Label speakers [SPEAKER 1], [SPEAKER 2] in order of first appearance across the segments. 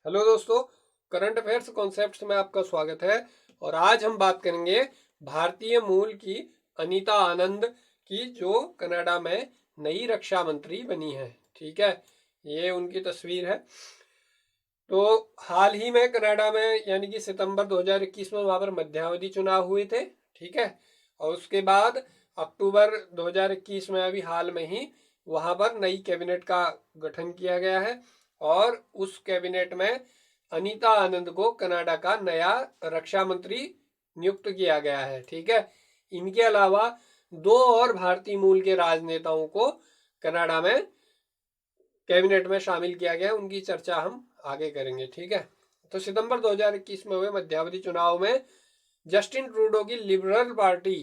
[SPEAKER 1] Hello दोस्तों, current affairs concepts में आपका स्वागत है। और आज हम बात करेंगे भारतीय मूल की अनीता आनंद की, जो कनाडा में नई रक्षा मंत्री बनी है। ठीक है, ये उनकी तस्वीर है। तो हाल ही में कनाडा में यानी कि सितंबर 2021 में वहां पर मध्यावधि चुनाव हुए थे। ठीक है, और उसके बाद अक्टूबर 2021 में अभी हाल में ही वहां पर नई कैबिनेट का गठन किया गया है और उस कैबिनेट में अनीता आनंद को कनाडा का नया रक्षा मंत्री नियुक्त किया गया है। ठीक है, इनके अलावा दो और भारतीय मूल के राजनेताओं को कनाडा में कैबिनेट में शामिल किया गया, उनकी चर्चा हम आगे करेंगे। ठीक है, तो सितंबर 2021 में हुए मध्यावधि चुनाव में जस्टिन ट्रूडो की लिबरल पार्टी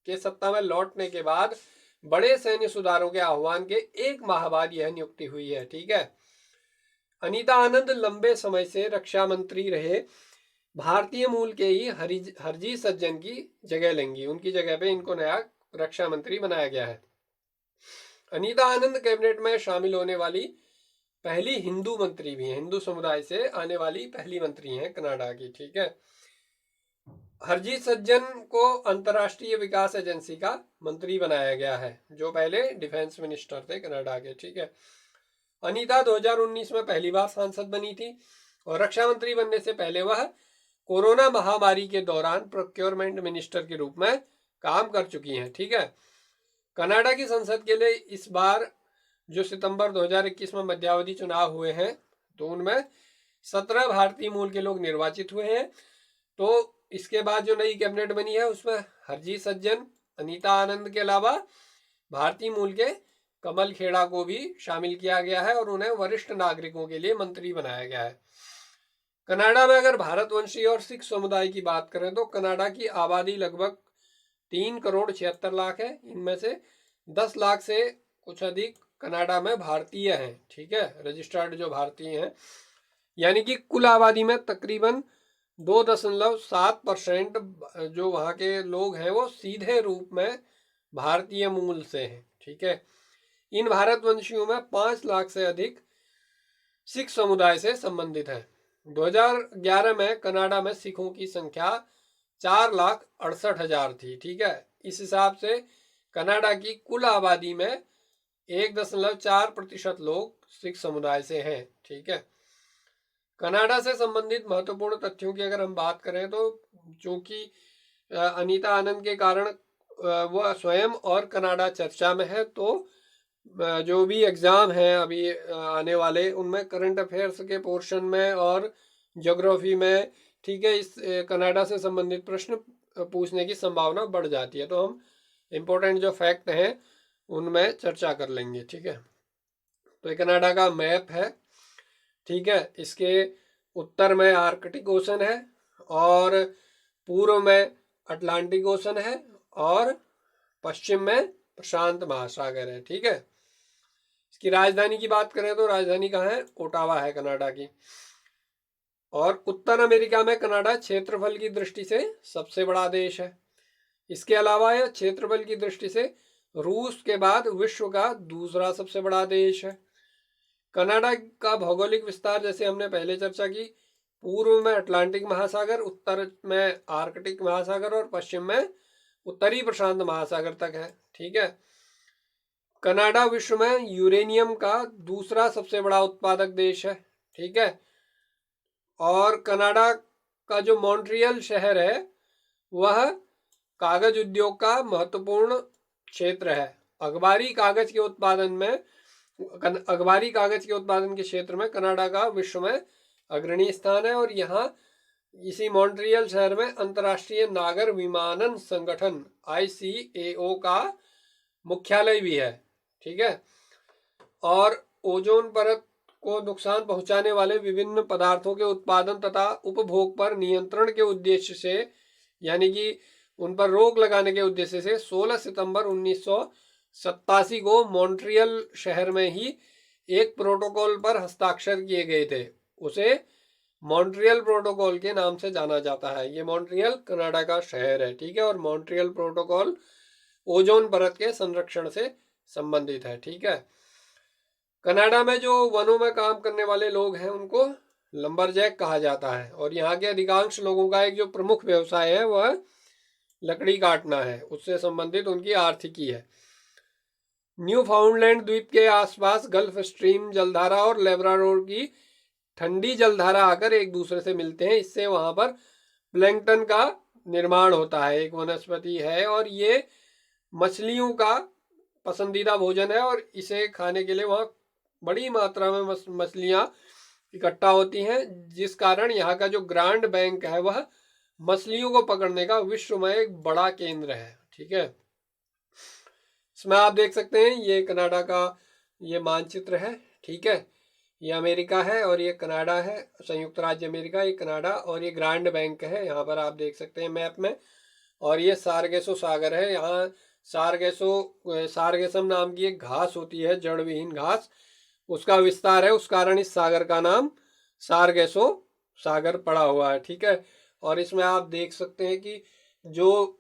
[SPEAKER 1] के सत्ता में लौटने के बाद बड़े सैन्य सुधारों के आह्वान के एक माह बाद यह नियुक्ति हुई है। ठीक है, अनीता आनंद लंबे समय से रक्षा मंत्री रहे भारतीय मूल के ही हरजीत सज्जन की जगह लेंगी। उनकी जगह पे इनको नया रक्षा मंत्री बनाया गया है। अनीता आनंद कैबिनेट में शामिल होने वाली पहली हिंदू मंत्री भी हैं, हिंदू समुदाय से आने वाली पहली मंत्री हैं कनाडा की। ठीक है, हरजीत सज्जन को अंतर्राष्ट्रीय विकास एजेंसी का मंत्री बनाया गया है, जो पहले डिफेंस मिनिस्टर थे कनाडा के। ठीक है, अनीता 2019 में पहली बार सांसद बनी थी और रक्षा मंत्री बनने से पहले वह कोरोना महामारी के दौरान प्रोक्योरमेंट मिनिस्टर के रूप में काम कर चुकी हैं। ठीक है, कनाडा की संसद के लिए इस बार जो सितंबर 2021 में मध्यावधि चुनाव हुए हैं, तो उनमें 17 भारतीय मूल के लोग निर्वाचित हुए हैं। तो इसके बाद जो नई कैबिनेट बनी है उसमें हरजीत सज्जन, अनीता आनंद के अलावा भारतीय मूल के कमल खेड़ा को भी शामिल किया गया है और उन्हें वरिष्ठ नागरिकों के लिए मंत्री बनाया गया है। कनाडा में अगर भारतवंशी और सिख समुदाय की बात करें तो कनाडा की आबादी लगभग 3,76,00,000 है। इनमें से 10 लाख से कुछ अधिक कनाडा में भारतीय हैं। ठीक है, रजिस्टर्ड जो भारतीय हैं, यानी कि कुल आबादी में तकरीबन 2.7% जो वहाँ के लोग हैं वो सीधे रूप में भारतीय मूल से हैं। ठीक है, इन भारतवंशियों में 5 लाख से अधिक सिख समुदाय से संबंधित है। 2011 में कनाडा में सिखों की संख्या 4,68,000 थी। ठीक है, इस हिसाब से कनाडा की कुल आबादी में 1.4% लोग सिख समुदाय से हैं। ठीक है, कनाडा से संबंधित महत्वपूर्ण तथ्यों की अगर हम बात करें तो चूंकि अनीता आनंद के कारण वह स्वयं और कनाडा चर्चा में है, तो जो भी एग्जाम हैं अभी आने वाले, उनमें करंट अफेयर्स के पोर्शन में और ज्योग्राफी में, ठीक है, इस कनाडा से संबंधित प्रश्न पूछने की संभावना बढ़ जाती है। तो हम इम्पोर्टेंट जो फैक्ट हैं उनमें चर्चा कर लेंगे। ठीक है, तो ये कनाडा का मैप है। ठीक है, इसके उत्तर में आर्कटिक ओशन है और पूर्व में अटलांटिक ओशन है और पश्चिम में प्रशांत महासागर है। ठीक है, इसकी राजधानी की बात करें तो राजधानी कहाँ है? ओटावा है कनाडा की। और उत्तर अमेरिका में कनाडा क्षेत्रफल की दृष्टि से सबसे बड़ा देश है। इसके अलावा यह क्षेत्रफल की दृष्टि से रूस के बाद विश्व का दूसरा सबसे बड़ा देश है। कनाडा का भौगोलिक विस्तार, जैसे हमने पहले चर्चा की, पूर्व में अटलांटिक महासागर, उत्तर में आर्कटिक महासागर और पश्चिम में उत्तरी प्रशांत महासागर तक है। ठीक है, कनाडा विश्व में यूरेनियम का दूसरा सबसे बड़ा उत्पादक देश है। ठीक है, और कनाडा का जो मॉन्ट्रियल शहर है वह कागज उद्योग का महत्वपूर्ण क्षेत्र है। अखबारी कागज के उत्पादन के क्षेत्र में कनाडा का विश्व में अग्रणी स्थान है और यहाँ इसी मॉन्ट्रियल शहर में अंतर्राष्ट्रीय नागर विमानन संगठन ICAO का मुख्यालय भी है। ठीक है, और ओजोन परत को नुकसान पहुंचाने वाले विभिन्न पदार्थों के उत्पादन तथा उपभोग पर नियंत्रण के उद्देश्य से, यानी कि उन पर रोक लगाने के उद्देश्य से 16 सितंबर 1987 को मॉन्ट्रियल शहर में ही एक प्रोटोकॉल पर हस्ताक्षर किए गए थे। उसे मॉन्ट्रियल प्रोटोकॉल के नाम से जाना जाता है। ये मॉन्ट्रियल कनाडा का शहर है। ठीक है, और मॉन्ट्रियल प्रोटोकॉल ओजोन परत के संरक्षण से संबंधित है। ठीक है, कनाडा में जो वनों में काम करने वाले लोग हैं उनको लंबरजैक कहा जाता है। और यहाँ के अधिकांश लोगों का एक जो प्रमुख व्यवसाय है वह लकड़ी काटना है, उससे संबंधित उनकी आर्थिकी है। न्यू फाउंडलैंड द्वीप के आसपास गल्फ स्ट्रीम जलधारा और लेब्राडोर की ठंडी जलधारा आकर एक दूसरे से मिलते हैं। इससे वहां पर प्लैंकटन का निर्माण होता है, एक वनस्पति है और ये मछलियों का पसंदीदा भोजन है और इसे खाने के लिए वहाँ बड़ी मात्रा में मछलियाँ इकट्ठा होती हैं, जिस कारण यहाँ का जो ग्रांड बैंक है वह मछलियों को पकड़ने का विश्व में एक बड़ा केंद्र है। ठीक है, इसमें आप देख सकते हैं ये कनाडा का ये मानचित्र है। ठीक है, ये अमेरिका है और ये कनाडा है, संयुक्त राज्य अमेरिका, ये कनाडा, और ये ग्रांड बैंक है यहाँ पर आप देख सकते हैं मैप में। और ये सारगेसो सागर है, यहाँ सारगेसम नाम की एक घास होती है, जड़ विहीन घास, उसका विस्तार है, उस कारण इस सागर का नाम सारगेसो सागर पड़ा हुआ है। ठीक है, और इसमें आप देख सकते हैं कि जो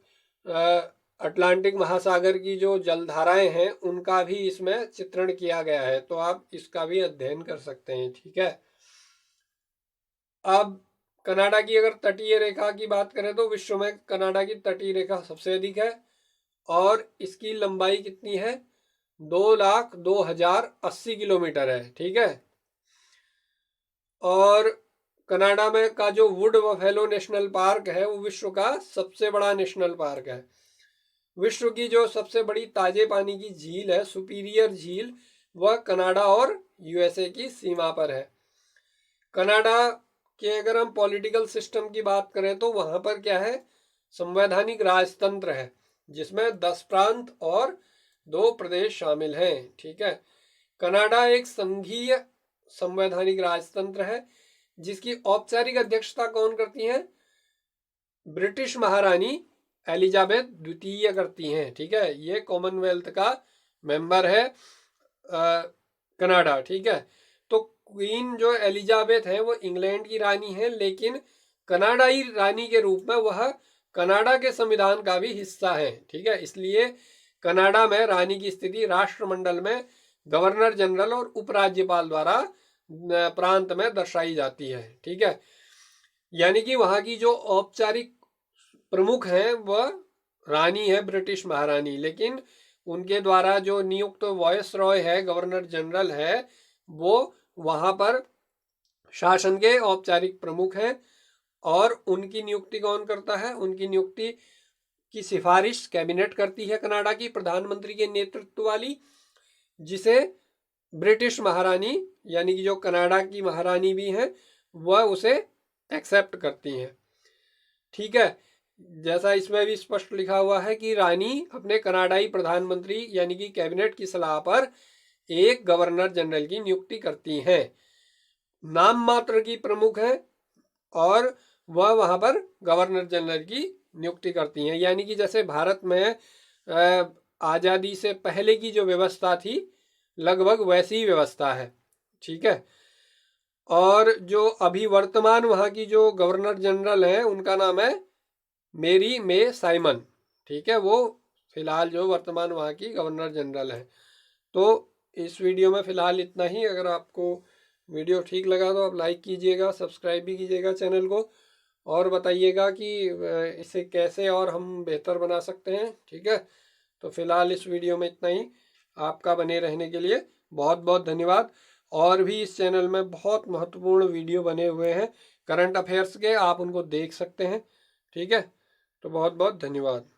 [SPEAKER 1] अटलांटिक महासागर की जो जलधाराएं हैं उनका भी इसमें चित्रण किया गया है, तो आप इसका भी अध्ययन कर सकते हैं। ठीक है, अब कनाडा की अगर तटीय रेखा की बात करें तो विश्व में कनाडा की तटीय रेखा सबसे अधिक है और इसकी लंबाई कितनी है, 2,02,080 किलोमीटर है। ठीक है, और कनाडा में का जो वुड बफेलो नेशनल पार्क है वो विश्व का सबसे बड़ा नेशनल पार्क है। विश्व की जो सबसे बड़ी ताजे पानी की झील है, सुपीरियर झील, वह कनाडा और यूएसए की सीमा पर है। कनाडा के अगर हम पॉलिटिकल सिस्टम की बात करें तो वहां पर क्या है, संवैधानिक राजतंत्र है जिसमें 10 प्रांत और 2 प्रदेश शामिल हैं। ठीक है, कनाडा एक संघीय संवैधानिक राजतंत्र है जिसकी औपचारिक अध्यक्षता कौन करती है, ब्रिटिश महारानी एलिजाबेथ द्वितीय करती हैं। ठीक है, ये कॉमनवेल्थ का मेंबर है कनाडा। ठीक है, तो क्वीन जो एलिजाबेथ है वो इंग्लैंड की रानी है, लेकिन कनाडाई रानी के रूप में वह कनाडा के संविधान का भी हिस्सा है। ठीक है, इसलिए कनाडा में रानी की स्थिति राष्ट्रमंडल में गवर्नर जनरल और उपराज्यपाल द्वारा प्रांत में दर्शाई जाती है। ठीक है, यानी कि वहां की जो औपचारिक प्रमुख हैं वह रानी है, ब्रिटिश महारानी, लेकिन उनके द्वारा जो नियुक्त वॉयस रॉय है, गवर्नर जनरल है, वो वहां पर शासन के औपचारिक प्रमुख हैं और उनकी नियुक्ति कौन करता है, उनकी नियुक्ति की सिफारिश कैबिनेट करती है कनाडा की प्रधानमंत्री के नेतृत्व वाली, जिसे ब्रिटिश महारानी यानी कि जो कनाडा की महारानी भी हैं वह उसे एक्सेप्ट करती हैं। ठीक है, जैसा इसमें भी स्पष्ट लिखा हुआ है कि रानी अपने कनाडाई प्रधानमंत्री यानी कि कैबिनेट की सलाह पर एक गवर्नर जनरल की नियुक्ति करती हैं, नाम मात्र की प्रमुख है और वह वहां पर गवर्नर जनरल की नियुक्ति करती हैं। यानी कि जैसे भारत में आज़ादी से पहले की जो व्यवस्था थी लगभग वैसी ही व्यवस्था है। ठीक है, और जो अभी वर्तमान वहाँ की जो गवर्नर जनरल है उनका नाम है मेरी मे साइमन। ठीक है, वो फिलहाल जो वर्तमान वहाँ की गवर्नर जनरल है। तो इस वीडियो में फिलहाल इतना ही। अगर आपको वीडियो ठीक लगा तो आप लाइक कीजिएगा, सब्सक्राइब भी कीजिएगा चैनल को और बताइएगा कि इसे कैसे और हम बेहतर बना सकते हैं। ठीक है, तो फिलहाल इस वीडियो में इतना ही। आपका बने रहने के लिए बहुत बहुत धन्यवाद। और भी इस चैनल में बहुत महत्वपूर्ण वीडियो बने हुए हैं करंट अफेयर्स के, आप उनको देख सकते हैं। ठीक है, तो बहुत बहुत धन्यवाद।